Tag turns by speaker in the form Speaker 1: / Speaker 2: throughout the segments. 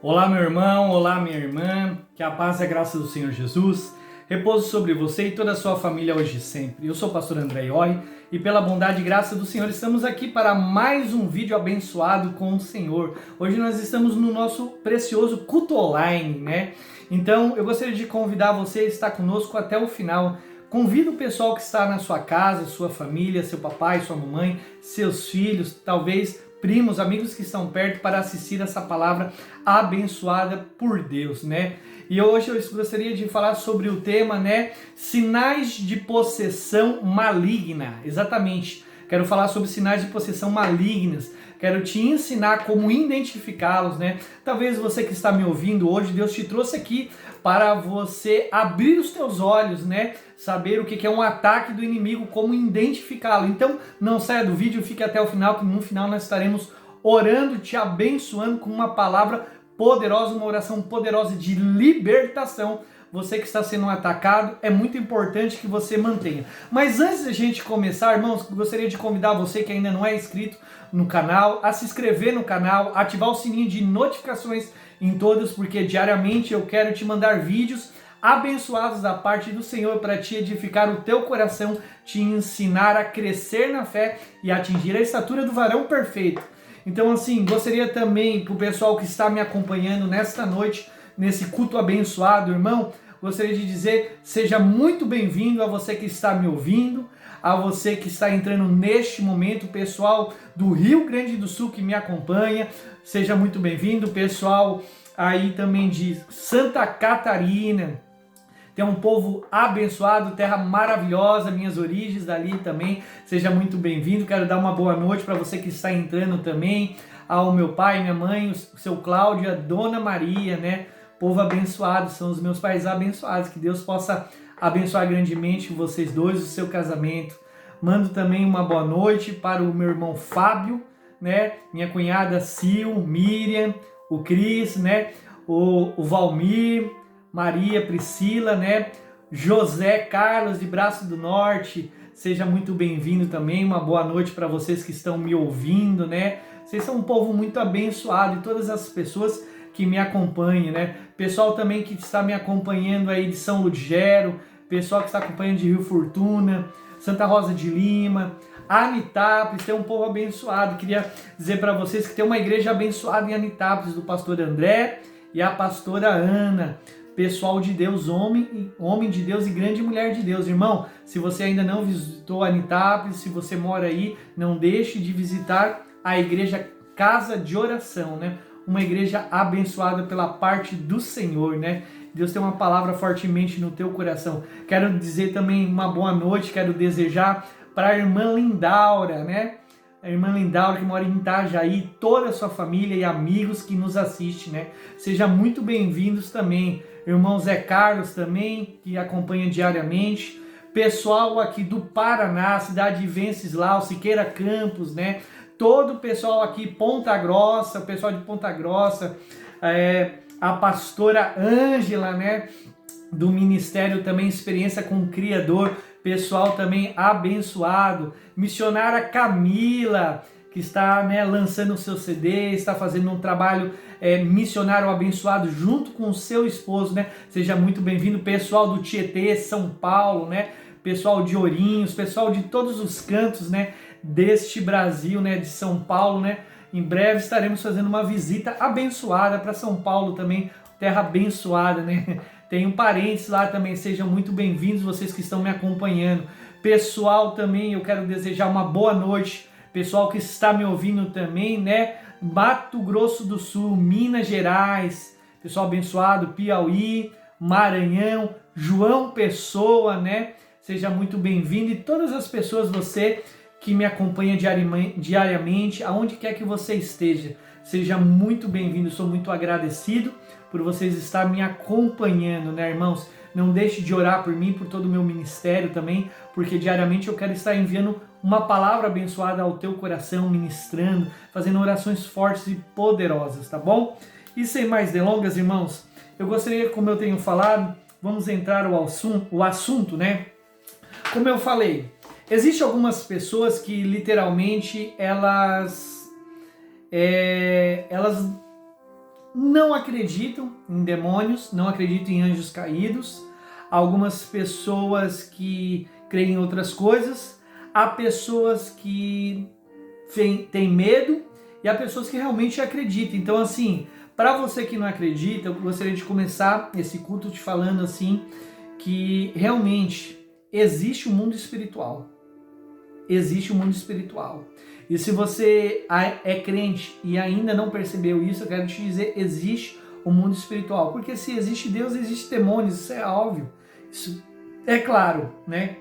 Speaker 1: Olá, meu irmão, olá, minha irmã, que a paz e a graça do Senhor Jesus repouso sobre você e toda a sua família hoje e sempre. Eu sou o pastor André Ioi e pela bondade e graça do Senhor estamos aqui para mais um vídeo abençoado com o Senhor. Hoje nós estamos no nosso precioso culto online, né? Então eu gostaria de convidar você a estar conosco até o final. Convido o pessoal que está na sua casa, sua família, seu papai, sua mamãe, seus filhos, talvez primos, amigos que estão perto para assistir essa palavra abençoada por Deus, né? E hoje eu gostaria de falar sobre o tema, né? Sinais de possessão maligna. Exatamente. Quero falar sobre sinais de possessão malignas. Quero te ensinar como identificá-los, né? Talvez você que está me ouvindo hoje, Deus te trouxe aqui para você abrir os teus olhos, né? Saber o que é um ataque do inimigo, como identificá-lo. Então, não saia do vídeo, fique até o final, que no final nós estaremos orando, te abençoando com uma palavra poderosa, uma oração poderosa de libertação. Você que está sendo atacado, é muito importante que você mantenha. Mas antes da gente começar, irmãos, gostaria de convidar você que ainda não é inscrito no canal, a se inscrever no canal, ativar o sininho de notificações em todas, porque diariamente eu quero te mandar vídeos abençoados da parte do Senhor para te edificar o teu coração, te ensinar a crescer na fé e atingir a estatura do varão perfeito. Então, assim, gostaria também para o pessoal que está me acompanhando nesta noite, nesse culto abençoado, irmão, gostaria de dizer, seja muito bem-vindo a você que está me ouvindo, a você que está entrando neste momento, pessoal do Rio Grande do Sul que me acompanha, seja muito bem-vindo, pessoal aí também de Santa Catarina, tem um povo abençoado, terra maravilhosa, minhas origens dali também, seja muito bem-vindo, quero dar uma boa noite para você que está entrando também, ao meu pai, minha mãe, o seu Cláudio, a Dona Maria, né, povo abençoado, são os meus pais abençoados, que Deus possa abençoar grandemente vocês dois, o seu casamento. Mando também uma boa noite para o meu irmão Fábio, né, minha cunhada Sil, Miriam, o Cris, né, o Valmir, Maria, Priscila, né, José Carlos de Braço do Norte, seja muito bem-vindo também, uma boa noite para vocês que estão me ouvindo, né, vocês são um povo muito abençoado e todas as pessoas que me acompanham, né, pessoal também que está me acompanhando aí de São Ludgero, pessoal que está acompanhando de Rio Fortuna, Santa Rosa de Lima, Anitápolis, tem um povo abençoado, queria dizer para vocês que tem uma igreja abençoada em Anitápolis, do pastor André e a pastora Ana, pessoal de Deus, homem de Deus e grande mulher de Deus. Irmão, se você ainda não visitou Anitápolis, se você mora aí, não deixe de visitar a igreja Casa de Oração, né? Uma igreja abençoada pela parte do Senhor, né? Deus tem uma palavra fortemente no teu coração. Quero dizer também uma boa noite, quero desejar para a irmã Lindaura, né? A irmã Lindaura que mora em Itajaí, toda a sua família e amigos que nos assistem, né? Sejam muito bem-vindos também. Irmão Zé Carlos também, que acompanha diariamente. Pessoal aqui do Paraná, cidade de Venceslau, Siqueira Campos, né? Todo o pessoal aqui, Ponta Grossa, o pessoal de Ponta Grossa, a pastora Ângela, né? Do Ministério também Experiência com o Criador, pessoal também abençoado. Missionária Camila, que está, né, lançando o seu CD, está fazendo um trabalho missionário abençoado junto com o seu esposo, né? Seja muito bem-vindo, pessoal do Tietê, São Paulo, né? Pessoal de Ourinhos, pessoal de todos os cantos, né, deste Brasil, né, de São Paulo, né? Em breve estaremos fazendo uma visita abençoada para São Paulo também, terra abençoada, né? Tenho parentes lá também, sejam muito bem-vindos vocês que estão me acompanhando. Pessoal também, eu quero desejar uma boa noite, pessoal que está me ouvindo também, né? Mato Grosso do Sul, Minas Gerais, pessoal abençoado, Piauí, Maranhão, João Pessoa, né? Seja muito bem-vindo e todas as pessoas, você que me acompanha diariamente, aonde quer que você esteja, seja muito bem-vindo, sou muito agradecido por vocês estar me acompanhando, né, irmãos? Não deixe de orar por mim, por todo o meu ministério também, porque diariamente eu quero estar enviando uma palavra abençoada ao teu coração, ministrando, fazendo orações fortes e poderosas, tá bom? E sem mais delongas, irmãos, eu gostaria, como eu tenho falado, vamos entrar o assunto, né? Como eu falei, existem algumas pessoas que literalmente elas não acreditam em demônios, não acreditam em anjos caídos. Algumas pessoas que creem em outras coisas. Há pessoas que têm medo e há pessoas que realmente acreditam. Então, assim, para você que não acredita, eu gostaria de começar esse culto te falando assim, que realmente existe um mundo espiritual. Existe um mundo espiritual. E se você é crente e ainda não percebeu isso, eu quero te dizer, existe um mundo espiritual. Porque se existe Deus, existe demônios, isso é óbvio. Isso é claro, né?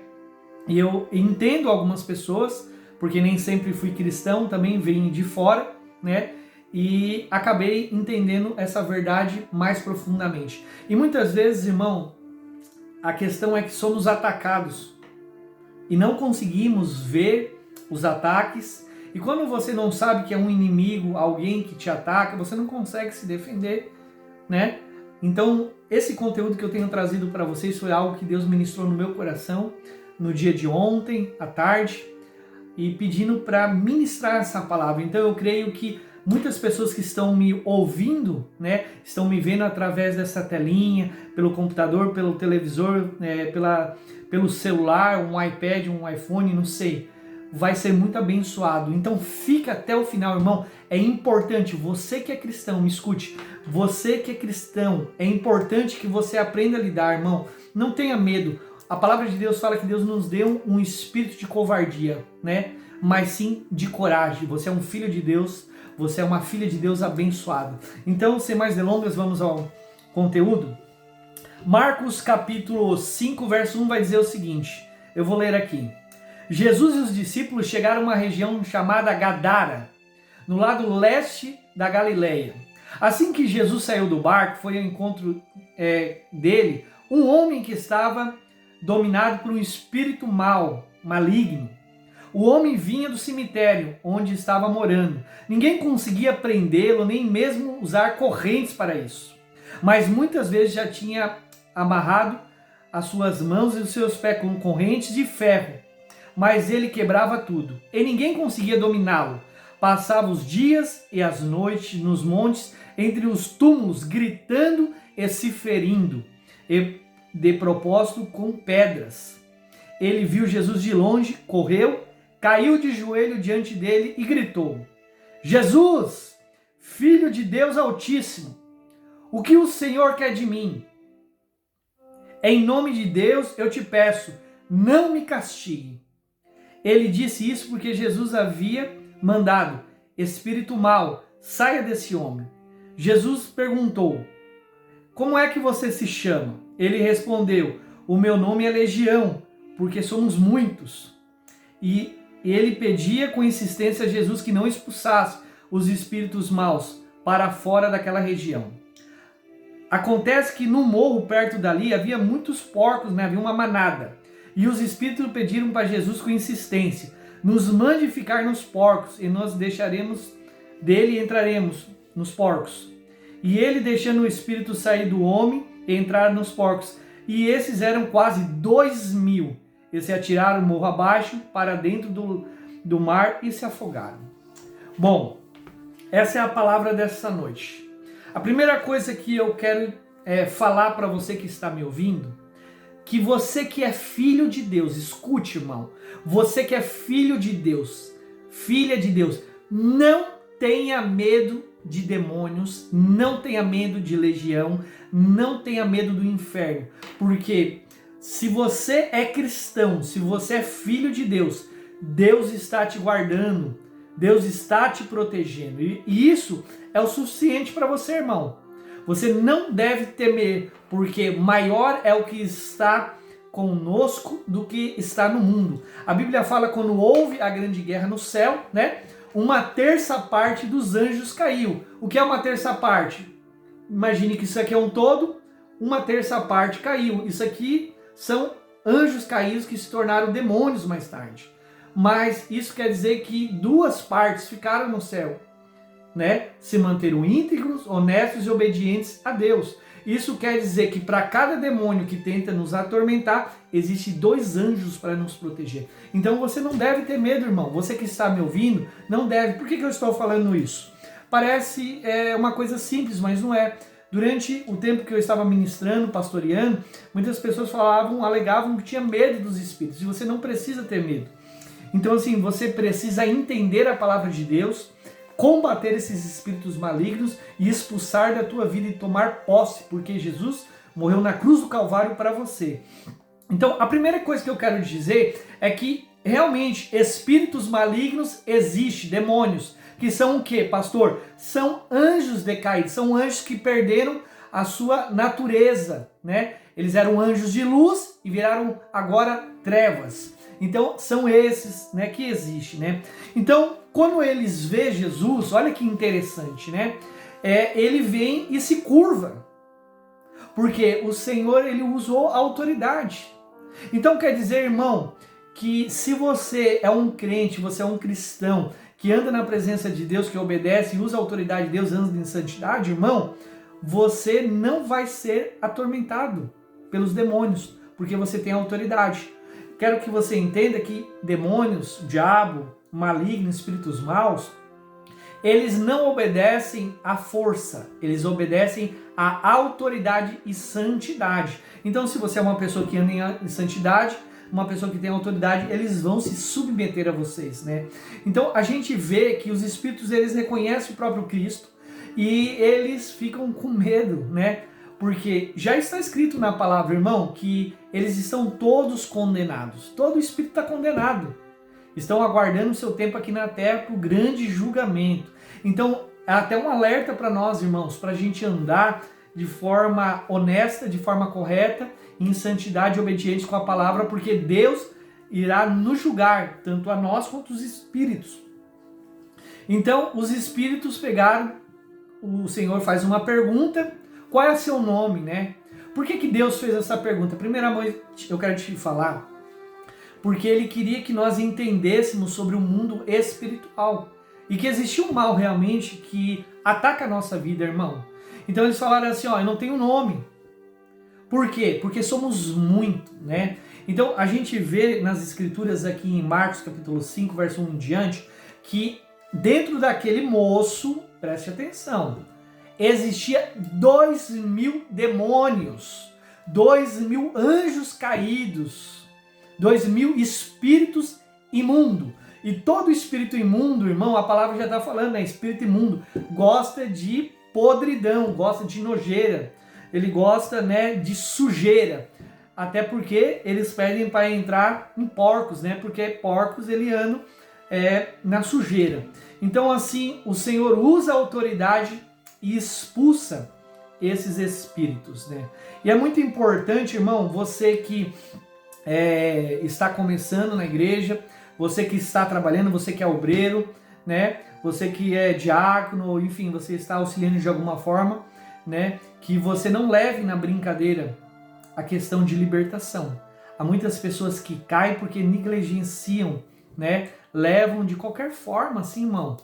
Speaker 1: E eu entendo algumas pessoas, porque nem sempre fui cristão, também vim de fora, né? E acabei entendendo essa verdade mais profundamente. E muitas vezes, irmão, a questão é que somos atacados e não conseguimos ver os ataques. E quando você não sabe que é um inimigo, alguém que te ataca, você não consegue se defender, né? Então, esse conteúdo que eu tenho trazido para vocês foi algo que Deus ministrou no meu coração no dia de ontem, à tarde, e pedindo para ministrar essa palavra. Então, eu creio que muitas pessoas que estão me ouvindo, né, estão me vendo através dessa telinha, pelo computador, pelo televisor, pelo celular, um iPad, um iPhone, não sei. Vai ser muito abençoado. Então fica até o final, irmão. É importante, você que é cristão, me escute. Você que é cristão, é importante que você aprenda a lidar, irmão. Não tenha medo. A palavra de Deus fala que Deus nos deu um espírito de covardia, né? Mas sim de coragem. Você é um filho de Deus, você é uma filha de Deus abençoada. Então, sem mais delongas, vamos ao conteúdo. Marcos capítulo 5, verso 1 vai dizer o seguinte. Eu vou ler aqui. Jesus e os discípulos chegaram a uma região chamada Gadara, no lado leste da Galileia. Assim que Jesus saiu do barco, foi ao encontro dele um homem que estava dominado por um espírito maligno. O homem vinha do cemitério onde estava morando. Ninguém conseguia prendê-lo, nem mesmo usar correntes para isso. Mas muitas vezes já tinha amarrado as suas mãos e os seus pés com correntes de ferro. Mas ele quebrava tudo, e ninguém conseguia dominá-lo. Passava os dias e as noites nos montes, entre os túmulos, gritando e se ferindo, e de propósito com pedras. Ele viu Jesus de longe, correu, caiu de joelho diante dele e gritou: Jesus, Filho de Deus Altíssimo, o que o Senhor quer de mim? Em nome de Deus eu te peço, não me castigue. Ele disse isso porque Jesus havia mandado: espírito mau, saia desse homem. Jesus perguntou: como é que você se chama? Ele respondeu: o meu nome é Legião, porque somos muitos. E ele pedia com insistência a Jesus que não expulsasse os espíritos maus para fora daquela região. Acontece que no morro perto dali havia muitos porcos, né? Havia uma manada. E os espíritos pediram para Jesus com insistência: nos mande ficar nos porcos e nós deixaremos dele e entraremos nos porcos. E ele, deixando o espírito sair do homem e entrar nos porcos. E esses eram quase 2.000. Eles se atiraram morro abaixo para dentro do mar e se afogaram. Bom, essa é a palavra dessa noite. A primeira coisa que eu quero falar para você que está me ouvindo, que você que é filho de Deus, escute, irmão, você que é filho de Deus, filha de Deus, não tenha medo de demônios, não tenha medo de legião, não tenha medo do inferno, porque se você é cristão, se você é filho de Deus, Deus está te guardando, Deus está te protegendo, e isso é o suficiente para você, irmão. Você não deve temer, porque maior é o que está conosco do que está no mundo. A Bíblia fala quando houve a grande guerra no céu, né? Uma terça parte dos anjos caiu. O que é uma terça parte? Imagine que isso aqui é um todo, uma terça parte caiu. Isso aqui são anjos caídos que se tornaram demônios mais tarde. Mas isso quer dizer que 2 partes ficaram no céu, né? Se manteram íntegros, honestos e obedientes a Deus. Isso quer dizer que para cada demônio que tenta nos atormentar, existe 2 anjos para nos proteger. Então você não deve ter medo, irmão. Você que está me ouvindo, não deve. Por que eu estou falando isso? Parece uma coisa simples, mas não é. Durante o tempo que eu estava ministrando, pastoreando, muitas pessoas alegavam que tinha medo dos espíritos, e você não precisa ter medo. Então assim, você precisa entender a palavra de Deus, combater esses espíritos malignos e expulsar da tua vida e tomar posse, porque Jesus morreu na cruz do Calvário para você. Então, a primeira coisa que eu quero dizer é que realmente espíritos malignos existem, demônios, que são o quê, pastor? São anjos decaídos, são anjos que perderam a sua natureza, né? Eles eram anjos de luz e viraram agora trevas. Então, são esses, né, que existem, né? Então, quando eles vê Jesus, olha que interessante, né? Ele vem e se curva, porque o Senhor, ele usou a autoridade. Então, quer dizer, irmão, que se você é um crente, você é um cristão, que anda na presença de Deus, que obedece e usa a autoridade de Deus, anda em santidade, irmão, você não vai ser atormentado pelos demônios, porque você tem autoridade. Quero que você entenda que demônios, diabo, maligno, espíritos maus, eles não obedecem à força, eles obedecem à autoridade e santidade. Então, se você é uma pessoa que anda em santidade, uma pessoa que tem autoridade, eles vão se submeter a vocês, né? Então, a gente vê que os espíritos, eles reconhecem o próprio Cristo e eles ficam com medo, né? Porque já está escrito na palavra, irmão, que eles estão todos condenados. Todo espírito está condenado. Estão aguardando o seu tempo aqui na terra para o grande julgamento. Então, é até um alerta para nós, irmãos, para a gente andar de forma honesta, de forma correta, em santidade e obediente com a palavra, porque Deus irá nos julgar, tanto a nós quanto os espíritos. Então, os espíritos pegaram, o Senhor faz uma pergunta, qual é seu nome, né? Por que Deus fez essa pergunta? Primeiramente, eu quero te falar, porque Ele queria que nós entendêssemos sobre o mundo espiritual, e que existe um mal realmente que ataca a nossa vida, irmão. Então eles falaram assim, eu não tenho nome. Por quê? Porque somos muito, né? Então a gente vê nas escrituras aqui em Marcos capítulo 5, verso 1 em diante, que dentro daquele moço, preste atenção, existia 2.000 demônios, 2.000 anjos caídos, 2.000 espíritos imundos. E todo espírito imundo, irmão, a palavra já está falando, né? Espírito imundo gosta de podridão, gosta de nojeira, ele gosta, né, de sujeira. Até porque eles pedem para entrar em porcos, né? Porque porcos ele andam na sujeira. Então assim, o Senhor usa a autoridade e expulsa esses espíritos, né? E é muito importante, irmão, você que está começando na igreja, você que está trabalhando, você que é obreiro, né? Você que é diácono, enfim, você está auxiliando de alguma forma, né? Que você não leve na brincadeira a questão de libertação. Há muitas pessoas que caem porque negligenciam, né? Levam de qualquer forma, assim, irmão,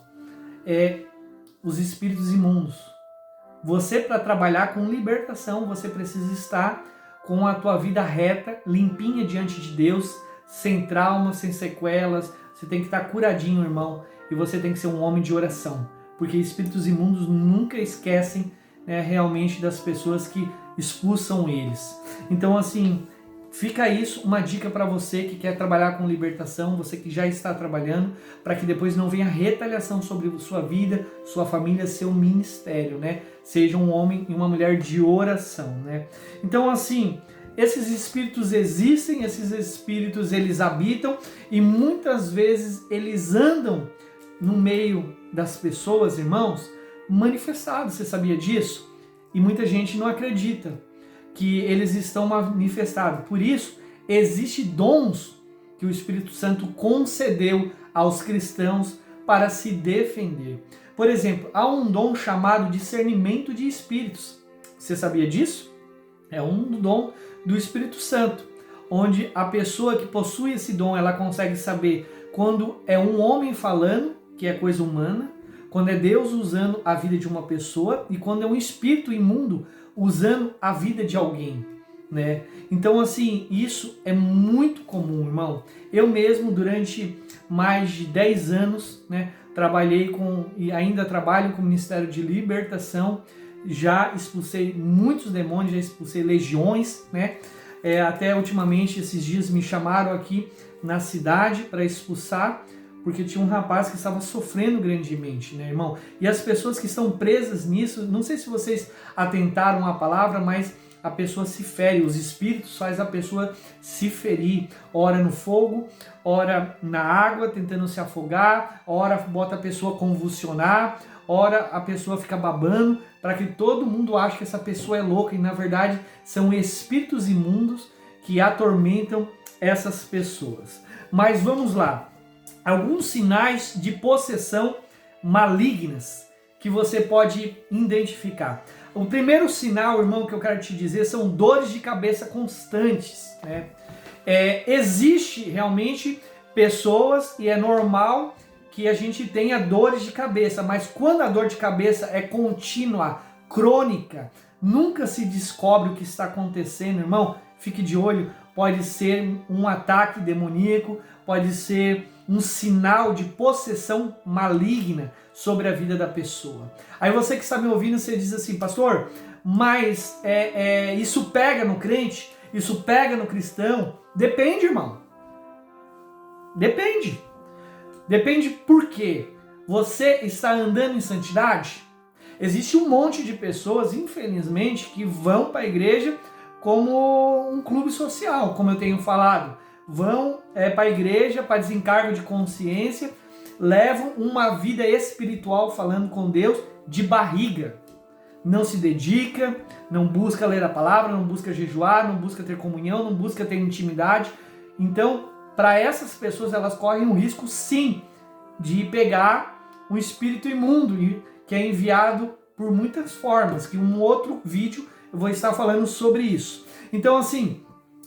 Speaker 1: os espíritos imundos. Você, para trabalhar com libertação, você precisa estar com a tua vida reta, limpinha diante de Deus, sem traumas, sem sequelas. Você tem que estar curadinho, irmão, e você tem que ser um homem de oração, porque espíritos imundos nunca esquecem, né, realmente das pessoas que expulsam eles. Então assim, fica isso, uma dica para você que quer trabalhar com libertação, você que já está trabalhando, para que depois não venha retaliação sobre sua vida, sua família, seu ministério, né? Seja um homem e uma mulher de oração, né? Então assim, esses espíritos existem, esses espíritos eles habitam e muitas vezes eles andam no meio das pessoas, irmãos, manifestados. Você sabia disso? E muita gente não acredita que eles estão manifestados. Por isso, existem dons que o Espírito Santo concedeu aos cristãos para se defender. Por exemplo, há um dom chamado discernimento de espíritos. Você sabia disso? É um dom do Espírito Santo, onde a pessoa que possui esse dom, ela consegue saber quando é um homem falando, que é coisa humana, quando é Deus usando a vida de uma pessoa e quando é um espírito imundo usando a vida de alguém, né? Então assim, isso é muito comum, irmão. Eu mesmo, durante mais de 10 anos, né, trabalhei e ainda trabalho com o Ministério de Libertação, já expulsei muitos demônios, já expulsei legiões, né? Até ultimamente, esses dias, me chamaram aqui na cidade para expulsar, porque tinha um rapaz que estava sofrendo grandemente, né, irmão? E as pessoas que estão presas nisso, não sei se vocês atentaram à palavra, mas a pessoa se fere, os espíritos faz a pessoa se ferir, ora no fogo, ora na água, tentando se afogar, ora bota a pessoa convulsionar, ora a pessoa fica babando, para que todo mundo ache que essa pessoa é louca, e na verdade são espíritos imundos que atormentam essas pessoas. Mas vamos lá, alguns sinais de possessão malignas que você pode identificar. O primeiro sinal, irmão, que eu quero te dizer são dores de cabeça constantes, né? Existe realmente pessoas, e é normal que a gente tenha dores de cabeça, mas quando a dor de cabeça é contínua, crônica, nunca se descobre o que está acontecendo, irmão, fique de olho, pode ser um ataque demoníaco, pode ser um sinal de possessão maligna sobre a vida da pessoa. Aí você que está me ouvindo, você diz assim, pastor, mas isso pega no crente? Isso pega no cristão? Depende, irmão. Depende. Depende por quê? Você está andando em santidade? Existe um monte de pessoas, infelizmente, que vão para a igreja como um clube social, como eu tenho falado. Vão para a igreja para desencargo de consciência, levam uma vida espiritual falando com Deus de barriga. Não se dedica, não busca ler a palavra, não busca jejuar, não busca ter comunhão, não busca ter intimidade. Então, para essas pessoas, elas correm um risco, sim, de pegar um espírito imundo, que é enviado por muitas formas, que um outro vídeo eu vou estar falando sobre isso. Então, assim,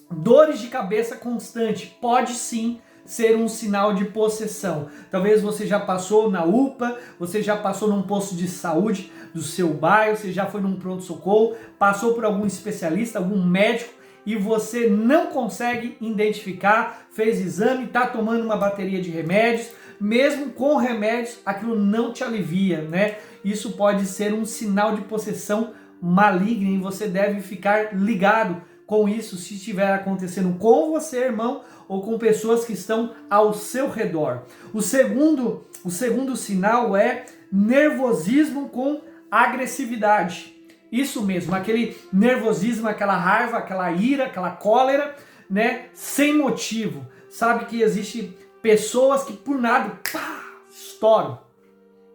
Speaker 1: dores de cabeça constante pode sim ser um sinal de possessão. Talvez você já passou na UPA, você já passou num posto de saúde do seu bairro, você já foi num pronto-socorro, passou por algum especialista, algum médico, e você não consegue identificar, fez exame, está tomando uma bateria de remédios, mesmo com remédios, aquilo não te alivia, né? Isso pode ser um sinal de possessão maligna e você deve ficar ligado com isso se estiver acontecendo com você, irmão, ou com pessoas que estão ao seu redor. O segundo sinal é nervosismo com agressividade. Isso mesmo, aquele nervosismo, aquela raiva, aquela ira, aquela cólera, né, sem motivo. Sabe que existe pessoas que por nada, pá, estouram,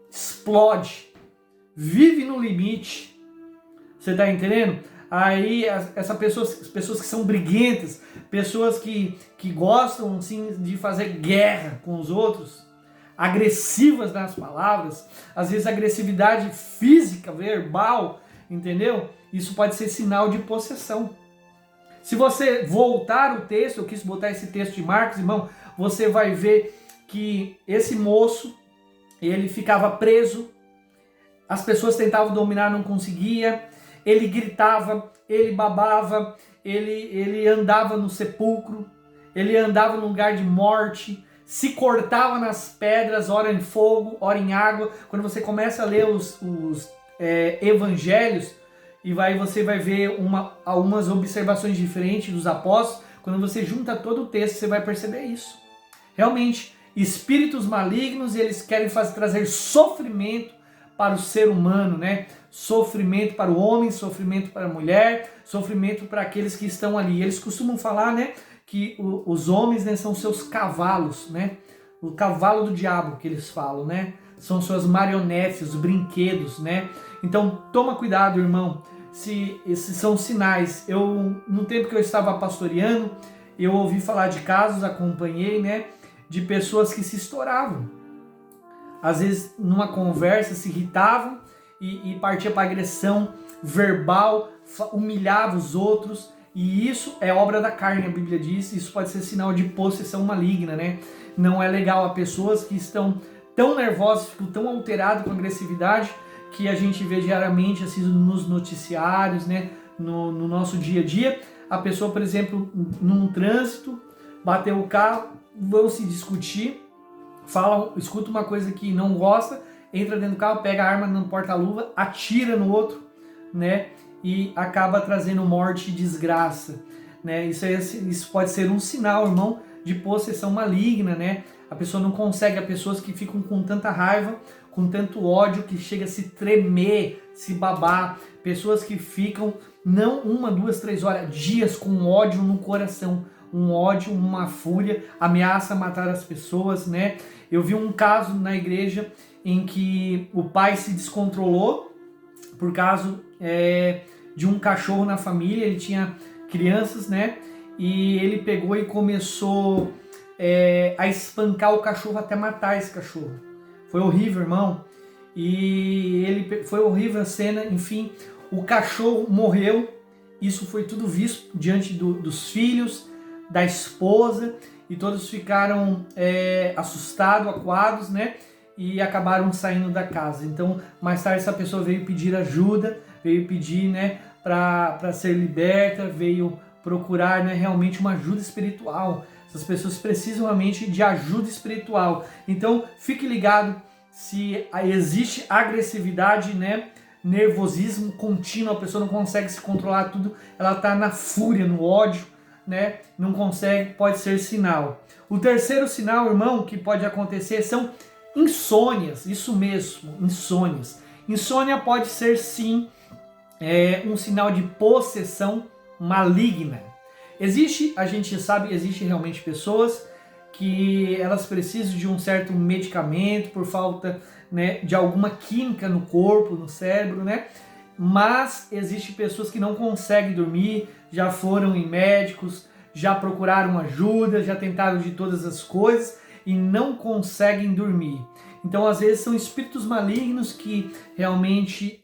Speaker 1: explode, vive no limite. Você tá entendendo? Aí as pessoas que são briguentas, pessoas que gostam assim, de fazer guerra com os outros, agressivas nas palavras, às vezes agressividade física, verbal, entendeu? Isso pode ser sinal de possessão. Se você voltar o texto, eu quis botar esse texto de Marcos, irmão, você vai ver que esse moço, ele ficava preso, as pessoas tentavam dominar, não conseguia, ele gritava, ele babava, ele andava no sepulcro, ele andava no lugar de morte, se cortava nas pedras, ora em fogo, ora em água. Quando você começa a ler os evangelhos, e você vai ver algumas observações diferentes dos apóstolos, quando você junta todo o texto, você vai perceber isso. Realmente, espíritos malignos, eles querem trazer sofrimento para o ser humano, né? Sofrimento para o homem, sofrimento para a mulher, sofrimento para aqueles que estão ali. Eles costumam falar, né, que os homens, né, são seus cavalos, né? O cavalo do diabo que eles falam, né? São suas marionetes, os brinquedos, né? Então, toma cuidado, irmão. Se esses são sinais. No tempo que eu estava pastoreando, eu ouvi falar de casos, acompanhei, né, de pessoas que se estouravam. Às vezes, numa conversa, se irritavam e partia para agressão verbal, humilhava os outros. E isso é obra da carne, a Bíblia diz. Isso pode ser sinal de possessão maligna, né? Não é legal a pessoas que estão tão nervosas, ficam tão alteradas com agressividade, que a gente vê diariamente assim, nos noticiários, né? No nosso dia a dia. A pessoa, por exemplo, num trânsito, bateu o carro, vão se discutir, fala, escuta uma coisa que não gosta, entra dentro do carro, pega a arma no porta-luva, atira no outro, né? E acaba trazendo morte e desgraça, né? Isso pode ser um sinal, irmão, de possessão maligna, né? A pessoa não consegue, há pessoas que ficam com tanta raiva, com tanto ódio, que chega a se tremer, se babar, pessoas que ficam não 1, 2, 3 horas, dias com ódio no coração, um ódio, uma fúria, ameaça matar as pessoas, né? Eu vi um caso na igreja em que o pai se descontrolou por causa de um cachorro na família, ele tinha crianças, né? E ele pegou e começou a espancar o cachorro até matar esse cachorro. Foi horrível, irmão. E foi horrível a cena, enfim, o cachorro morreu. Isso foi tudo visto diante dos filhos, da esposa, e todos ficaram assustados, acuados, né? E acabaram saindo da casa. Então, mais tarde essa pessoa veio pedir ajuda, veio pedir, né, para ser liberta, veio procurar, né, realmente uma ajuda espiritual. Essas pessoas precisam realmente de ajuda espiritual. Então, fique ligado se existe agressividade, né, nervosismo contínuo, a pessoa não consegue se controlar tudo, ela está na fúria, no ódio, né, não consegue, pode ser sinal. O terceiro sinal, irmão, que pode acontecer são insônias, isso mesmo, insônias. Insônia pode ser sim um sinal de possessão maligna. A gente sabe, existe realmente pessoas que elas precisam de um certo medicamento por falta, né, de alguma química no corpo, no cérebro, né? Mas existe pessoas que não conseguem dormir, já foram em médicos, já procuraram ajuda, já tentaram de todas as coisas e não conseguem dormir. Então, às vezes, são espíritos malignos que realmente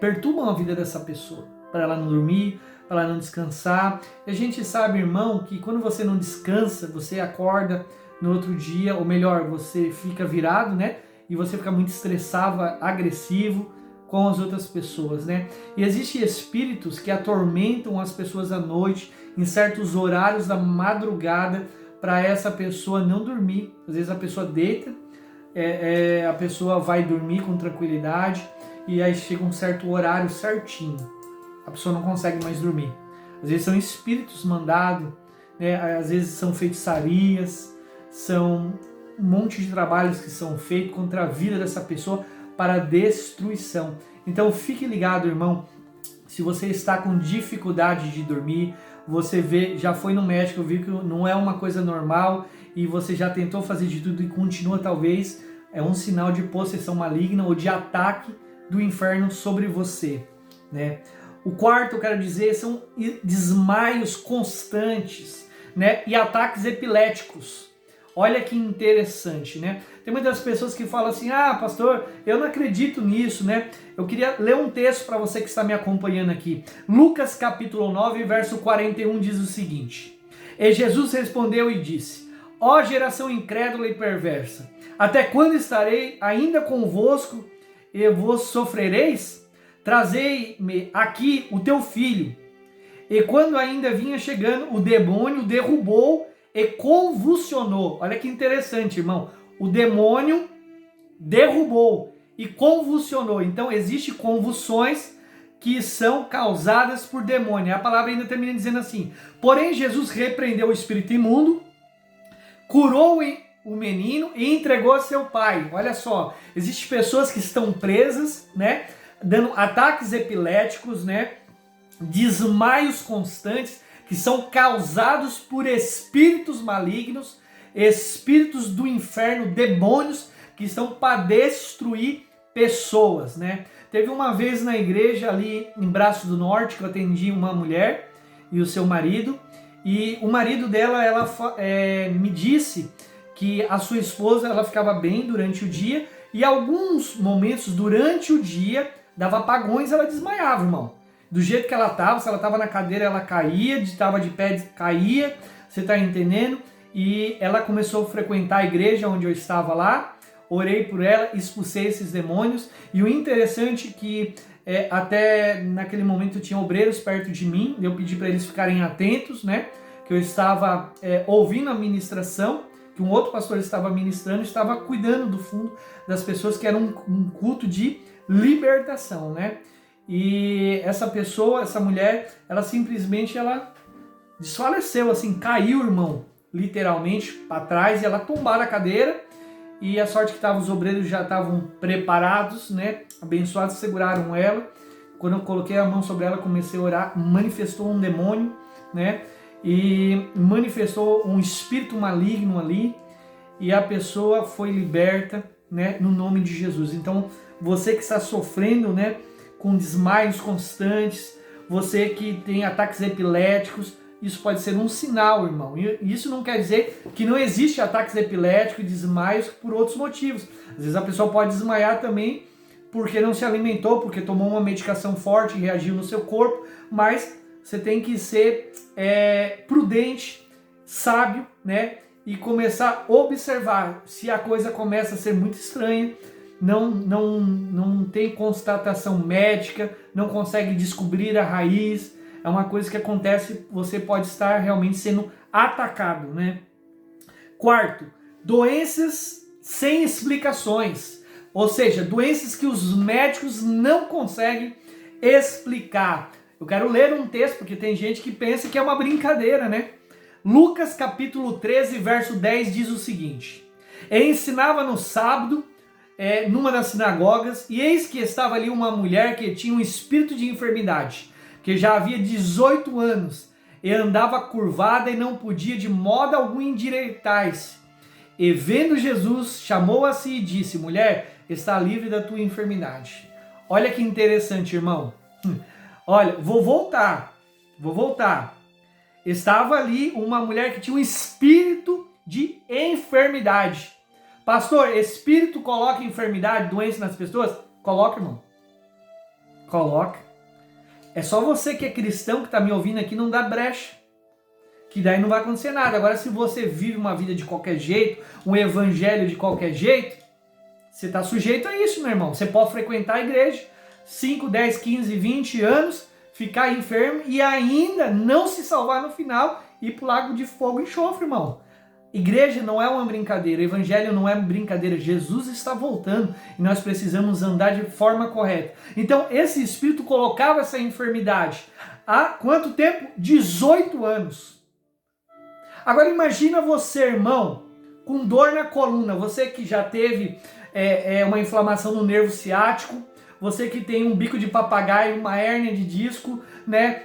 Speaker 1: perturbam a vida dessa pessoa, para ela não dormir, para ela não descansar. E a gente sabe, irmão, que quando você não descansa, você acorda no outro dia, ou melhor, você fica virado, né? E você fica muito estressado, agressivo com as outras pessoas, né? E existem espíritos que atormentam as pessoas à noite, em certos horários da madrugada, para essa pessoa não dormir. Às vezes a pessoa deita, a pessoa vai dormir com tranquilidade e aí chega um certo horário certinho, a pessoa não consegue mais dormir. Às vezes são espíritos mandados, né? Às vezes são feitiçarias, são um monte de trabalhos que são feitos contra a vida dessa pessoa para destruição. Então fique ligado, irmão, se você está com dificuldade de dormir, você já foi no médico, viu que não é uma coisa normal e você já tentou fazer de tudo e continua, talvez é um sinal de possessão maligna ou de ataque do inferno sobre você, né? O quarto, eu quero dizer, são desmaios constantes, né? E ataques epiléticos. Olha que interessante, né? Tem muitas pessoas que falam assim, pastor, eu não acredito nisso, né? Eu queria ler um texto para você que está me acompanhando aqui. Lucas capítulo 9, verso 41 diz o seguinte: E Jesus respondeu e disse, ó geração incrédula e perversa, até quando estarei ainda convosco e vos sofrereis? Trazei-me aqui o teu filho. E quando ainda vinha chegando, o demônio derrubou e convulsionou. Olha que interessante, irmão. O demônio derrubou e convulsionou. Então, existem convulsões que são causadas por demônio. A palavra ainda termina dizendo assim: porém, Jesus repreendeu o espírito imundo, curou o menino e entregou a seu pai. Olha só, existem pessoas que estão presas, né? Dando ataques epiléticos, né? Desmaios constantes, que são causados por espíritos malignos, espíritos do inferno, demônios que estão para destruir pessoas, né? Teve uma vez na igreja ali em Braço do Norte que eu atendi uma mulher e o seu marido, e o marido dela, ela me disse que a sua esposa, ela ficava bem durante o dia e alguns momentos durante o dia dava apagões, ela desmaiava, irmão. Do jeito que ela estava, se ela estava na cadeira, ela caía, estava de pé, caía, você está entendendo? E ela começou a frequentar a igreja onde eu estava lá, orei por ela, expulsei esses demônios, e o interessante é que até naquele momento tinha obreiros perto de mim, eu pedi para eles ficarem atentos, né? Que eu estava ouvindo a ministração, que um outro pastor estava ministrando, estava cuidando do fundo das pessoas, que era um culto de libertação, né? E essa pessoa, essa mulher, ela simplesmente desfaleceu, assim, caiu, irmão, literalmente para trás, e ela tombou a cadeira. E a sorte que os obreiros já estavam preparados, né? Abençoados, seguraram ela. Quando eu coloquei a mão sobre ela, comecei a orar, manifestou um demônio, né? E manifestou um espírito maligno ali, e a pessoa foi liberta, né? No nome de Jesus. Então, você que está sofrendo, né? Com desmaios constantes, você que tem ataques epiléticos, isso pode ser um sinal, irmão. E isso não quer dizer que não existe ataques epiléticos e desmaios por outros motivos. Às vezes a pessoa pode desmaiar também porque não se alimentou, porque tomou uma medicação forte e reagiu no seu corpo, mas você tem que ser prudente, sábio, né? E começar a observar se a coisa começa a ser muito estranha, não tem constatação médica, não consegue descobrir a raiz. É uma coisa que acontece, você pode estar realmente sendo atacado, né? Quarto, doenças sem explicações. Ou seja, doenças que os médicos não conseguem explicar. Eu quero ler um texto, porque tem gente que pensa que é uma brincadeira, né? Lucas capítulo 13, verso 10 diz o seguinte: ensinava no sábado, numa das sinagogas, e eis que estava ali uma mulher que tinha um espírito de enfermidade, que já havia 18 anos, e andava curvada e não podia de modo algum endireitar-se. E vendo Jesus, chamou a si e disse: mulher, está livre da tua enfermidade. Olha que interessante, irmão. Olha, vou voltar. Estava ali uma mulher que tinha um espírito de enfermidade. Pastor, espírito coloca enfermidade, doença nas pessoas? Coloca, irmão. Coloca. É só você que é cristão, que está me ouvindo aqui, não dá brecha. Que daí não vai acontecer nada. Agora, se você vive uma vida de qualquer jeito, um evangelho de qualquer jeito, você está sujeito a isso, meu irmão. Você pode frequentar a igreja 5, 10, 15, 20 anos, ficar enfermo e ainda não se salvar no final e ir para o lago de fogo e enxofre, irmão. Igreja não é uma brincadeira, evangelho não é brincadeira, Jesus está voltando e nós precisamos andar de forma correta. Então esse espírito colocava essa enfermidade há quanto tempo? 18 anos. Agora imagina você, irmão, com dor na coluna, você que já teve uma inflamação no nervo ciático, você que tem um bico de papagaio, uma hérnia de disco, né?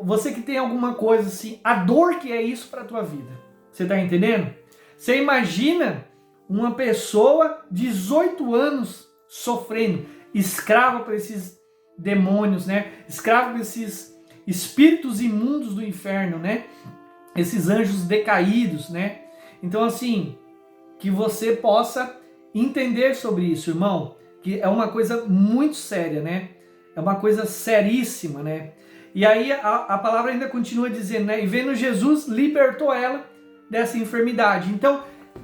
Speaker 1: Você que tem alguma coisa assim, a dor que é isso para a tua vida. Você está entendendo? Você imagina uma pessoa de 18 anos sofrendo, escrava para esses demônios, né? Escravo para esses espíritos imundos do inferno, né? Esses anjos decaídos, né? Então, assim, que você possa entender sobre isso, irmão, que é uma coisa muito séria, né? É uma coisa seríssima, né? E aí a palavra ainda continua dizendo, né? E vendo Jesus, libertou ela dessa enfermidade. Então,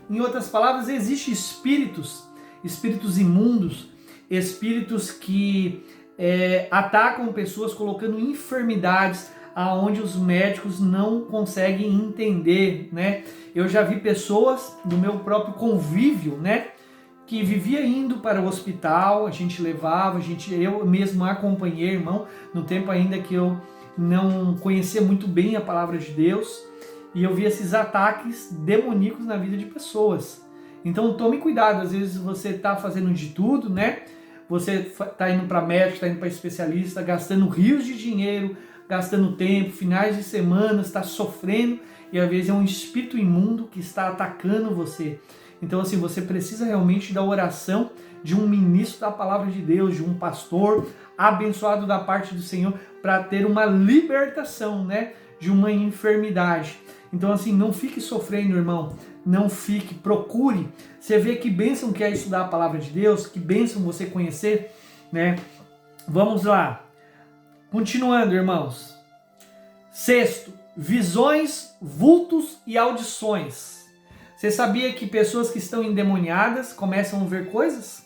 Speaker 1: em outras palavras, existem espíritos imundos, espíritos que atacam pessoas colocando enfermidades aonde os médicos não conseguem entender, né? Eu já vi pessoas do meu próprio convívio, né? Que vivia indo para o hospital, a gente levava, eu mesmo acompanhei, irmão, no tempo ainda que eu não conhecia muito bem a palavra de Deus, e eu vi esses ataques demoníacos na vida de pessoas. Então tome cuidado, às vezes você está fazendo de tudo, né? Você está indo para médico, está indo para especialista, gastando rios de dinheiro, gastando tempo, finais de semana, está sofrendo, e às vezes é um espírito imundo que está atacando você. Então assim, você precisa realmente da oração de um ministro da palavra de Deus, de um pastor abençoado da parte do Senhor, para ter uma libertação, né, de uma enfermidade. Então assim, não fique sofrendo, irmão, não fique, procure. Você vê que bênção que é estudar a palavra de Deus, que bênção você conhecer, né? Vamos lá. Continuando, irmãos. Sexto, visões, vultos e audições. Você sabia que pessoas que estão endemoniadas começam a ver coisas?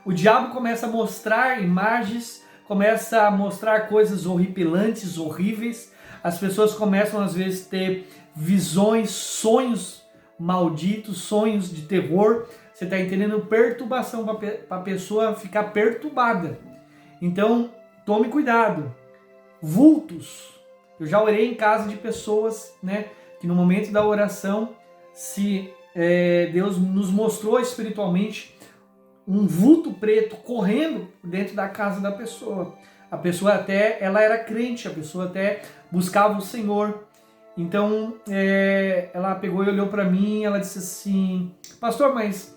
Speaker 1: O diabo começa a mostrar imagens, começa a mostrar coisas horripilantes, horríveis. As pessoas começam às vezes a ter visões, sonhos malditos, sonhos de terror. Você está entendendo? Perturbação para a pessoa ficar perturbada. Então, tome cuidado. Vultos. Eu já orei em casa de pessoas, né, que no momento da oração, Deus nos mostrou espiritualmente um vulto preto correndo dentro da casa da pessoa. A pessoa ela era crente, a pessoa até buscava o Senhor. Então, ela pegou e olhou para mim e ela disse assim: pastor, mas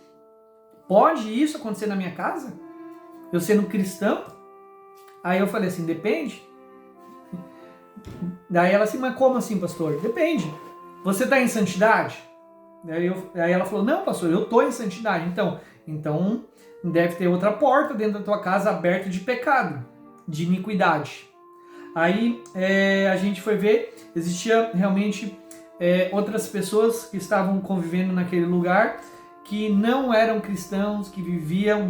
Speaker 1: pode isso acontecer na minha casa? Eu sendo cristão? Aí eu falei assim: depende. Daí ela assim: mas como assim, pastor? Depende. Você está em santidade? Aí ela falou: não, pastor, eu estou em santidade. Então deve ter outra porta dentro da tua casa aberta de pecado, de iniquidade. Aí a gente foi ver, existia realmente outras pessoas que estavam convivendo naquele lugar, que não eram cristãos, que viviam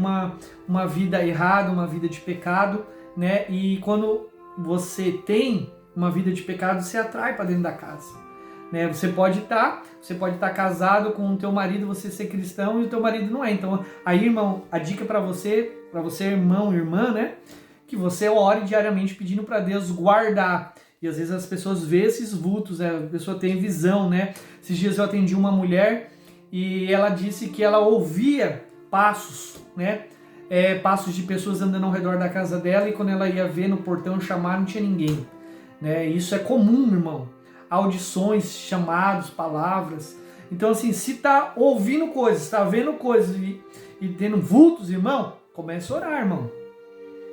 Speaker 1: uma vida errada, uma vida de pecado, né? E quando você tem uma vida de pecado, você atrai para dentro da casa, né? Você pode estar casado com o teu marido, você ser cristão e o teu marido não é. Então, aí, irmão, a dica para você, irmão, irmã, né? Que você ore diariamente pedindo para Deus guardar. E às vezes as pessoas veem esses vultos, né? A pessoa tem visão, né? Esses dias eu atendi uma mulher e ela disse que ela ouvia passos, né? Passos de pessoas andando ao redor da casa dela, e quando ela ia ver no portão chamar, não tinha ninguém, né? Isso é comum, irmão. Audições, chamados, palavras. Então, assim, se tá ouvindo coisas, tá vendo coisas e tendo vultos, irmão, comece a orar, irmão.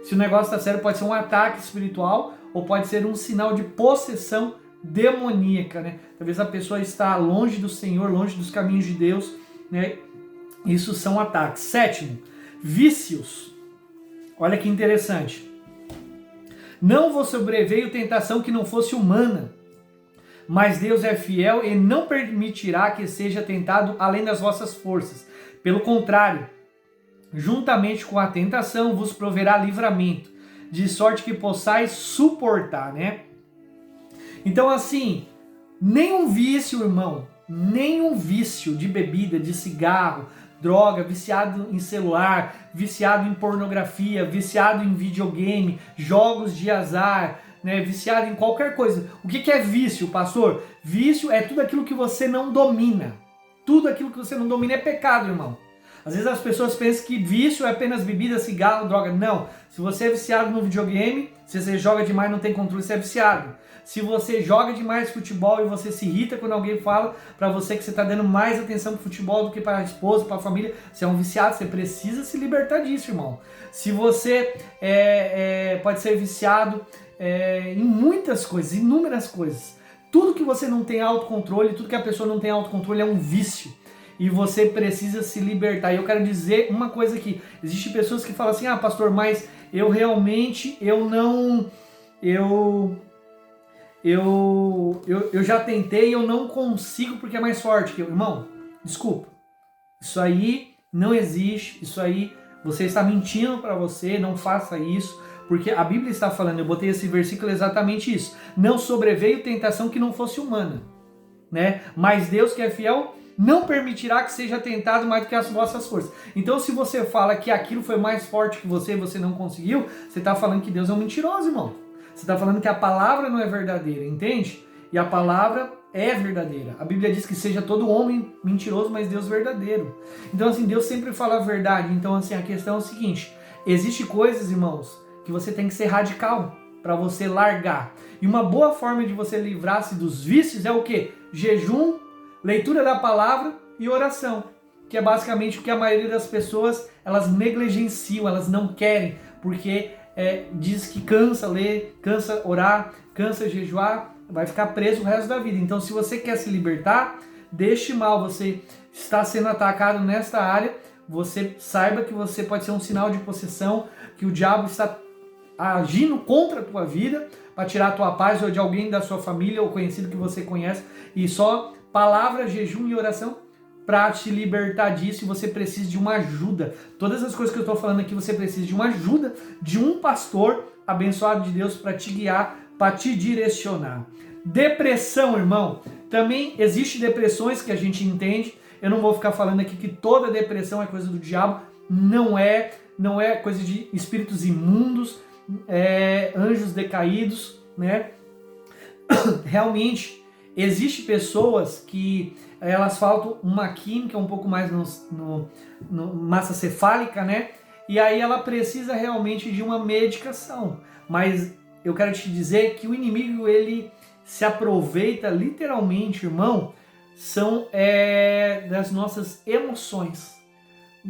Speaker 1: Se o negócio tá sério, pode ser um ataque espiritual ou pode ser um sinal de possessão demoníaca, né? Talvez a pessoa está longe do Senhor, longe dos caminhos de Deus, né? Isso são ataques. 7º, vícios. Olha que interessante. Não vos sobreveio tentação que não fosse humana, mas Deus é fiel e não permitirá que seja tentado além das vossas forças. Pelo contrário, juntamente com a tentação vos proverá livramento, de sorte que possais suportar, né? Então, assim, nenhum vício, irmão, nenhum vício de bebida, de cigarro, droga, viciado em celular, viciado em pornografia, viciado em videogame, jogos de azar, né, viciado em qualquer coisa. O que é vício, pastor? Vício é tudo aquilo que você não domina. Tudo aquilo que você não domina é pecado, irmão. Às vezes as pessoas pensam que vício é apenas bebida, cigarro, droga. Não. Se você é viciado no videogame, se você joga demais e não tem controle, você é viciado. Se você joga demais futebol e você se irrita quando alguém fala para você que você está dando mais atenção pro futebol do que para a esposa, para a família, você é um viciado, você precisa se libertar disso, irmão. Se você pode ser viciado em muitas coisas, inúmeras coisas. Tudo que você não tem autocontrole, tudo que a pessoa não tem autocontrole é um vício. E você precisa se libertar. E eu quero dizer uma coisa aqui. Existem pessoas que falam assim: ah, pastor, mas eu realmente, eu já tentei e eu não consigo porque é mais forte que eu. Irmão, desculpa. Isso aí não existe. Isso aí você está mentindo para você. Não faça isso. Porque a Bíblia está falando, eu botei esse versículo exatamente isso. Não sobreveio tentação que não fosse humana, né? Mas Deus, que é fiel, não permitirá que seja tentado mais do que as vossas forças. Então, se você fala que aquilo foi mais forte que você e você não conseguiu, você está falando que Deus é um mentiroso, irmão. Você está falando que a palavra não é verdadeira, entende? E a palavra é verdadeira. A Bíblia diz que seja todo homem mentiroso, mas Deus verdadeiro. Então, assim, Deus sempre fala a verdade. Então, assim, a questão é o seguinte: existe coisas, irmãos, que você tem que ser radical para você largar. E uma boa forma de você livrar-se dos vícios é o quê? Jejum, leitura da palavra e oração, que é basicamente o que a maioria das pessoas, elas negligenciam, elas não querem, porque diz que cansa ler, cansa orar, cansa jejuar, vai ficar preso o resto da vida. Então, se você quer se libertar deste mal, você está sendo atacado nesta área, você saiba que você pode ser um sinal de possessão, que o diabo está agindo contra a tua vida para tirar a tua paz, ou de alguém da sua família ou conhecido que você conhece, e só palavra, jejum e oração para te libertar disso. E você precisa de uma ajuda. Todas as coisas que eu estou falando aqui, você precisa de uma ajuda de um pastor abençoado de Deus para te guiar, para te direcionar. Depressão, irmão. Também existe depressões que a gente entende. Eu não vou ficar falando aqui que toda depressão é coisa do diabo. Não é coisa de espíritos imundos, anjos decaídos, né? Realmente, existe pessoas que elas faltam uma química um pouco mais no massa cefálica, né? E aí ela precisa realmente de uma medicação. Mas eu quero te dizer que o inimigo, ele se aproveita literalmente, irmão, são das nossas emoções,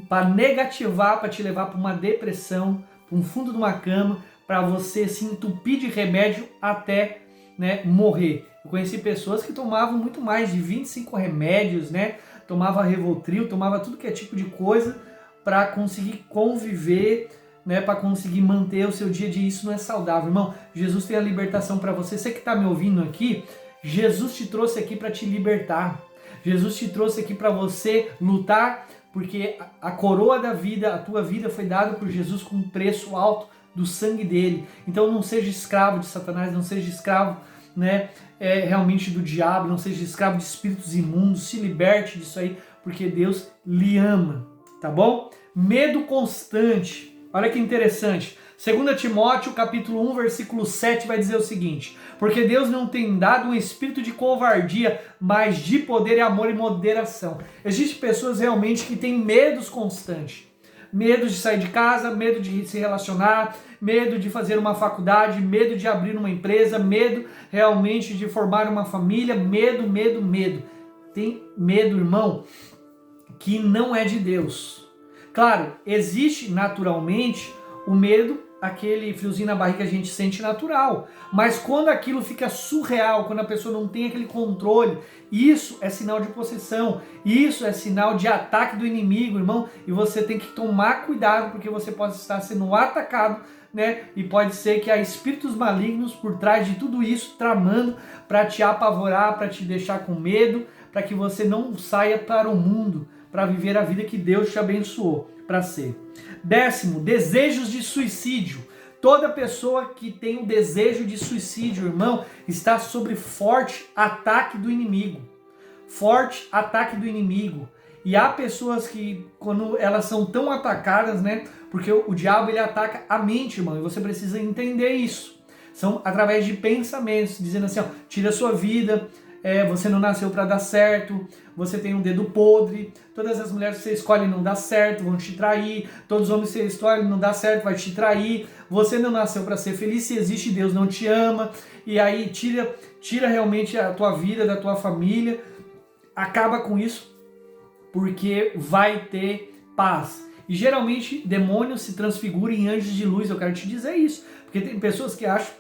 Speaker 1: para negativar, para te levar para uma depressão, para um fundo de uma cama, para você se entupir de remédio até, né, morrer. Eu conheci pessoas que tomavam muito mais de 25 remédios, né? Tomava Rivotril, tomava tudo que é tipo de coisa para conseguir conviver, né, para conseguir manter o seu dia a dia. Isso não é saudável, irmão. Jesus tem a libertação para você. Você que está me ouvindo aqui, Jesus te trouxe aqui para te libertar. Jesus te trouxe aqui para você lutar, porque a coroa da vida, a tua vida foi dada por Jesus com um preço alto do sangue dele. Então não seja escravo de Satanás, não seja escravo, né, realmente do diabo, não seja escravo de espíritos imundos. Se liberte disso aí, porque Deus lhe ama, tá bom? Medo constante. Olha que interessante. 2 Timóteo, capítulo 1, versículo 7, vai dizer o seguinte: porque Deus não tem dado um espírito de covardia, mas de poder e amor e moderação. Existem pessoas realmente que têm medos constantes. Medo de sair de casa, medo de se relacionar, medo de fazer uma faculdade, medo de abrir uma empresa, medo realmente de formar uma família, medo. Tem medo, irmão, que não é de Deus. Claro, existe naturalmente o medo, aquele friozinho na barriga que a gente sente natural. Mas quando aquilo fica surreal, quando a pessoa não tem aquele controle, isso é sinal de possessão, isso é sinal de ataque do inimigo, irmão. E você tem que tomar cuidado, porque você pode estar sendo atacado, né? E pode ser que há espíritos malignos por trás de tudo isso, tramando para te apavorar, para te deixar com medo, para que você não saia para o mundo, para viver a vida que Deus te abençoou para ser. 10º, desejos de suicídio. Toda pessoa que tem um desejo de suicídio, irmão, está sob forte ataque do inimigo. Forte ataque do inimigo. E há pessoas que, quando elas são tão atacadas, né? Porque o diabo, ele ataca a mente, irmão, e você precisa entender isso. São através de pensamentos, dizendo assim, ó, tira a sua vida, você não nasceu para dar certo, você tem um dedo podre, todas as mulheres que você escolhe não dá certo, vão te trair, todos os homens que você escolhe não dá certo, vai te trair, você não nasceu para ser feliz, se existe Deus não te ama, e aí tira realmente a tua vida, da tua família, acaba com isso, porque vai ter paz. E geralmente demônios se transfiguram em anjos de luz, eu quero te dizer isso, porque tem pessoas que acham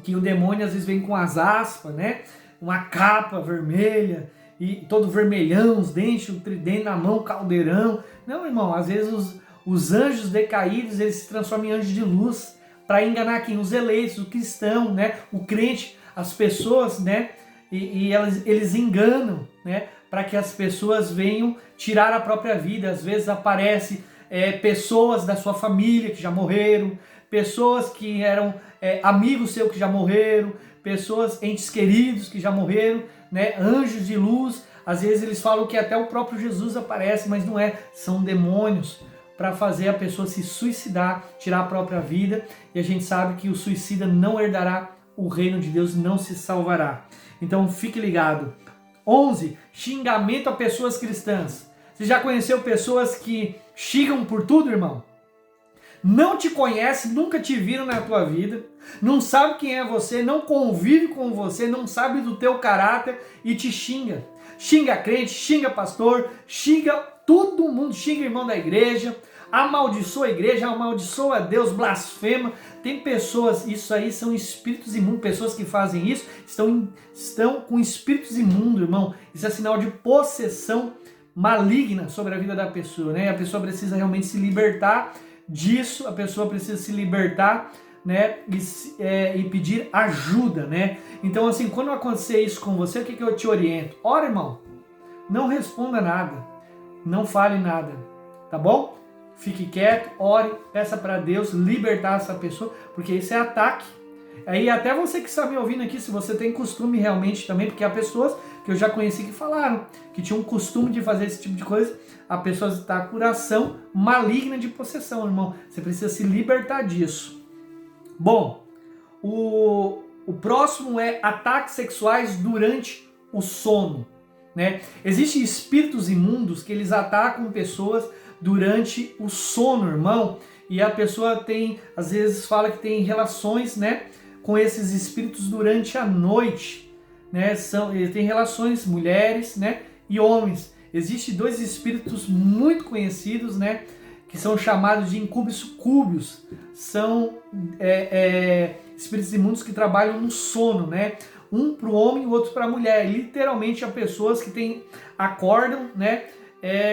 Speaker 1: que o demônio às vezes vem com as aspas, né? Uma capa vermelha e todo vermelhão, os dentes, o tridente na mão, caldeirão. Não, irmão, às vezes os anjos decaídos, eles se transformam em anjos de luz para enganar quem? Os eleitos, o cristão, né? O crente, as pessoas, né? E eles enganam, né? Para que as pessoas venham tirar a própria vida. Às vezes aparece pessoas da sua família que já morreram, pessoas que eram amigos seus que já morreram, pessoas, entes queridos que já morreram, né? Anjos de luz. Às vezes eles falam que até o próprio Jesus aparece, mas não é. São demônios para fazer a pessoa se suicidar, tirar a própria vida. E a gente sabe que o suicida não herdará o reino de Deus, não se salvará. Então fique ligado. 11. Xingamento a pessoas cristãs. Você já conheceu pessoas que xingam por tudo, irmão? Não te conhece, nunca te viram na tua vida, não sabe quem é você, não convive com você, não sabe do teu caráter e te xinga. Xinga crente, xinga pastor, xinga todo mundo, xinga irmão da igreja, amaldiçoa a igreja, amaldiçoa a Deus, blasfema. Tem pessoas, isso aí são espíritos imundos, pessoas que fazem isso, estão com espíritos imundos, irmão. Isso é sinal de possessão maligna sobre a vida da pessoa, né? A pessoa precisa realmente se libertar disso, a pessoa precisa se libertar, né, e pedir ajuda, né? Então, assim, quando acontecer isso com você, o que eu te oriento? Ora, irmão, não responda nada, não fale nada, tá bom? Fique quieto, ore, peça para Deus libertar essa pessoa, porque isso é ataque. Aí até você que está me ouvindo aqui, se você tem costume realmente também, porque há pessoas que eu já conheci que falaram que tinham um costume de fazer esse tipo de coisa, a pessoa está com coração maligna de possessão, irmão. Você precisa se libertar disso. Bom, o próximo é ataques sexuais durante o sono, né? Existem espíritos imundos que eles atacam pessoas durante o sono, irmão, e a pessoa tem, às vezes fala que tem relações, né, com esses espíritos durante a noite, né? Tem relações mulheres, né, e homens. Existem dois espíritos muito conhecidos, né, que são chamados de incúbios sucúbios. São espíritos imundos que trabalham no sono, né? Um para o homem e o outro para a mulher. Literalmente, há pessoas que acordam, né?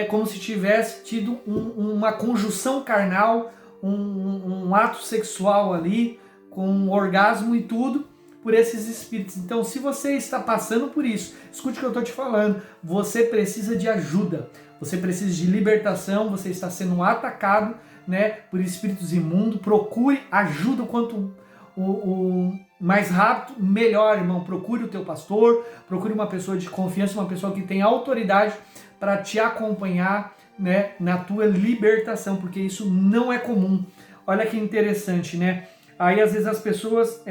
Speaker 1: Como se tivesse tido uma conjunção carnal, um ato sexual ali, com um orgasmo e tudo, por esses espíritos. Então, se você está passando por isso, escute o que eu estou te falando, você precisa de ajuda, você precisa de libertação, você está sendo atacado, né, por espíritos imundos. Procure ajuda o quanto o mais rápido, melhor, irmão. Procure o teu pastor, procure uma pessoa de confiança, uma pessoa que tem autoridade para te acompanhar, né, na tua libertação, porque isso não é comum. Olha que interessante, né? Aí às vezes as pessoas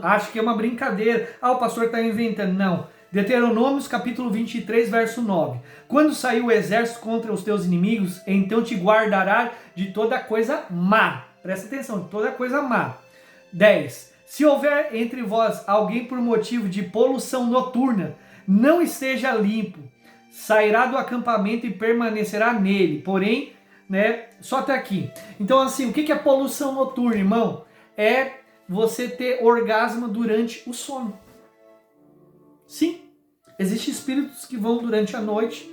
Speaker 1: acham que é uma brincadeira. O pastor está inventando. Não. Deuteronômios capítulo 23, verso 9. Quando sair o exército contra os teus inimigos, então te guardará de toda coisa má. Presta atenção, de toda coisa má. 10. Se houver entre vós alguém por motivo de poluição noturna, não esteja limpo, sairá do acampamento e permanecerá nele. Porém, né, só até aqui. Então, assim, o que é poluição noturna, irmão? É você ter orgasmo durante o sono. Sim, existem espíritos que vão durante a noite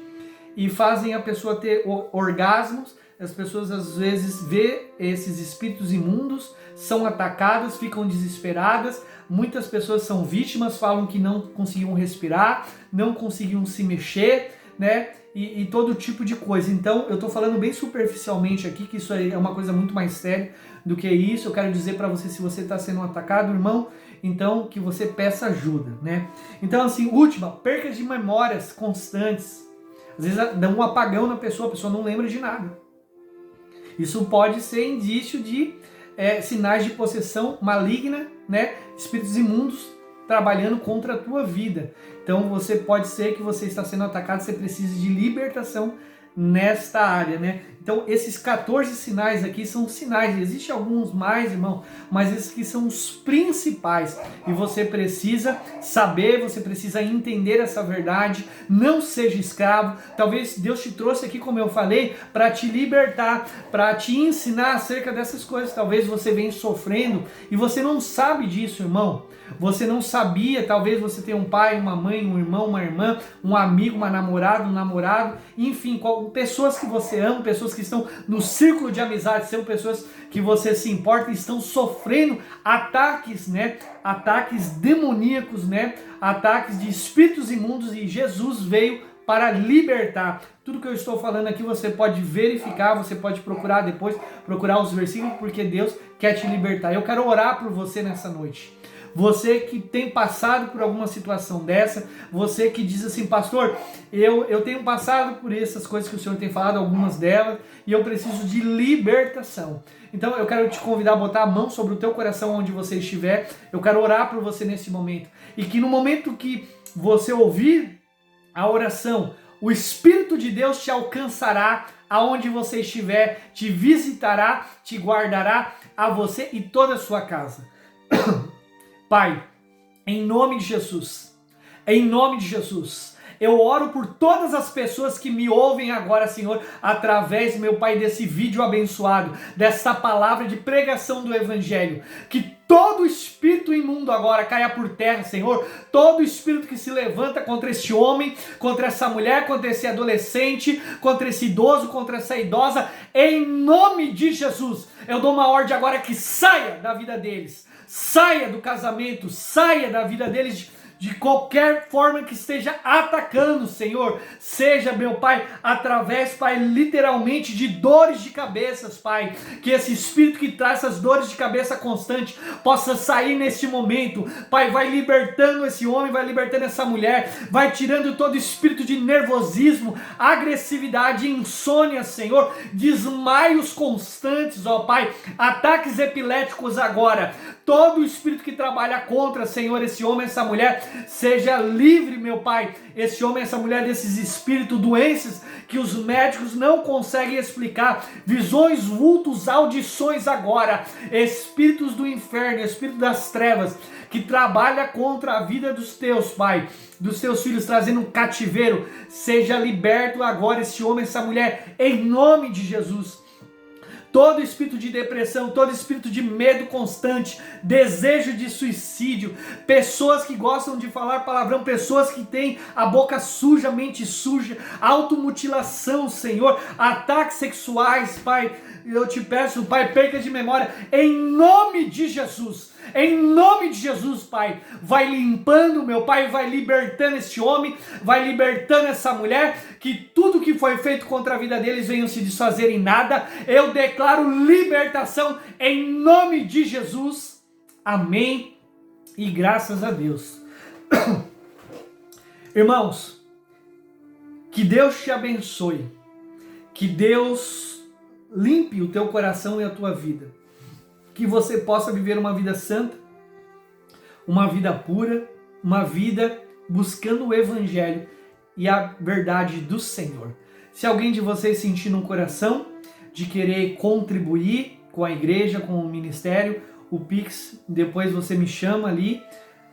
Speaker 1: e fazem a pessoa ter orgasmos. As pessoas às vezes vê esses espíritos imundos, são atacadas, ficam desesperadas. Muitas pessoas são vítimas, falam que não conseguiam respirar, não conseguiam se mexer, né? E todo tipo de coisa. Então, eu estou falando bem superficialmente aqui, que isso aí é uma coisa muito mais séria do que isso. Eu quero dizer para você, se você está sendo atacado, irmão, então que você peça ajuda, né? Então, assim, última, perca de memórias constantes. Às vezes dá um apagão na pessoa, a pessoa não lembra de nada. Isso pode ser indício de sinais de possessão maligna, né? Espíritos imundos trabalhando contra a tua vida. Então você pode ser que você está sendo atacado, você precisa de libertação nesta área, né? Então esses 14 sinais aqui são sinais, existem alguns mais, irmão, mas esses aqui são os principais e você precisa saber, você precisa entender essa verdade. Não seja escravo. Talvez Deus te trouxe aqui, como eu falei, para te libertar, para te ensinar acerca dessas coisas. Talvez você venha sofrendo e você não sabe disso, irmão. Você não sabia, talvez você tenha um pai, uma mãe, um irmão, uma irmã, um amigo, uma namorada, um namorado, enfim, pessoas que você ama, pessoas que estão no círculo de amizade, são pessoas que você se importa e estão sofrendo ataques, né? Ataques demoníacos, né? Ataques de espíritos imundos, e Jesus veio para libertar. Tudo que eu estou falando aqui você pode verificar, você pode procurar depois, procurar os versículos, porque Deus quer te libertar. Eu quero orar por você nessa noite. Você que tem passado por alguma situação dessa, você que diz assim, pastor, eu tenho passado por essas coisas que o Senhor tem falado, algumas delas, e eu preciso de libertação. Então eu quero te convidar a botar a mão sobre o teu coração onde você estiver. Eu quero orar por você nesse momento. E que no momento que você ouvir a oração, o Espírito de Deus te alcançará aonde você estiver, te visitará, te guardará, a você e toda a sua casa. Pai, em nome de Jesus, eu oro por todas as pessoas que me ouvem agora, Senhor, através, meu Pai, desse vídeo abençoado, dessa palavra de pregação do Evangelho, que todo espírito imundo agora caia por terra, Senhor, todo espírito que se levanta contra esse homem, contra essa mulher, contra esse adolescente, contra esse idoso, contra essa idosa, em nome de Jesus, eu dou uma ordem agora que saia da vida deles, saia do casamento, saia da vida deles de qualquer forma que esteja atacando, Senhor, seja, meu Pai, através, Pai, literalmente de dores de cabeças, Pai, que esse espírito que traz essas dores de cabeça constante possa sair neste momento, Pai, vai libertando esse homem, vai libertando essa mulher, vai tirando todo espírito de nervosismo, agressividade, insônia, Senhor, desmaios constantes, ó Pai, ataques epiléticos agora, todo espírito que trabalha contra, Senhor, esse homem, essa mulher, seja livre, meu Pai, esse homem, essa mulher desses espíritos, doenças que os médicos não conseguem explicar, visões, vultos, audições agora, espíritos do inferno, espírito das trevas, que trabalha contra a vida dos teus, Pai, dos teus filhos, trazendo um cativeiro, seja liberto agora esse homem, essa mulher, em nome de Jesus. Todo espírito de depressão, todo espírito de medo constante, desejo de suicídio, pessoas que gostam de falar palavrão, pessoas que têm a boca suja, mente suja, automutilação, Senhor, ataques sexuais, Pai, eu te peço, Pai, perca de memória, em nome de Jesus. Em nome de Jesus, Pai, vai limpando, meu Pai, vai libertando este homem, vai libertando essa mulher, que tudo que foi feito contra a vida deles venha se desfazer em nada. Eu declaro libertação em nome de Jesus. Amém e graças a Deus. Irmãos, que Deus te abençoe, que Deus limpe o teu coração e a tua vida, que você possa viver uma vida santa, uma vida pura, uma vida buscando o Evangelho e a verdade do Senhor. Se alguém de vocês sentir no coração de querer contribuir com a igreja, com o ministério, o Pix, depois você me chama ali,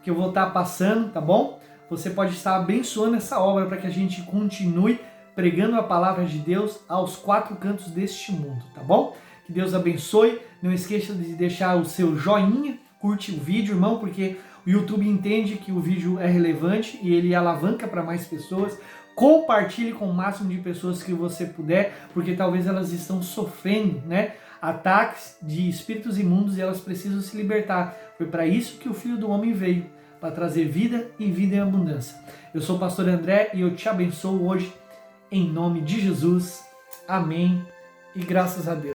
Speaker 1: que eu vou estar passando, tá bom? Você pode estar abençoando essa obra para que a gente continue pregando a palavra de Deus aos quatro cantos deste mundo, tá bom? Que Deus abençoe. Não esqueça de deixar o seu joinha, curte o vídeo, irmão, porque o YouTube entende que o vídeo é relevante e ele alavanca para mais pessoas. Compartilhe com o máximo de pessoas que você puder, porque talvez elas estão sofrendo, né, ataques de espíritos imundos e elas precisam se libertar. Foi para isso que o Filho do Homem veio, para trazer vida e vida em abundância. Eu sou o pastor André e eu te abençoo hoje em nome de Jesus. Amém e graças a Deus.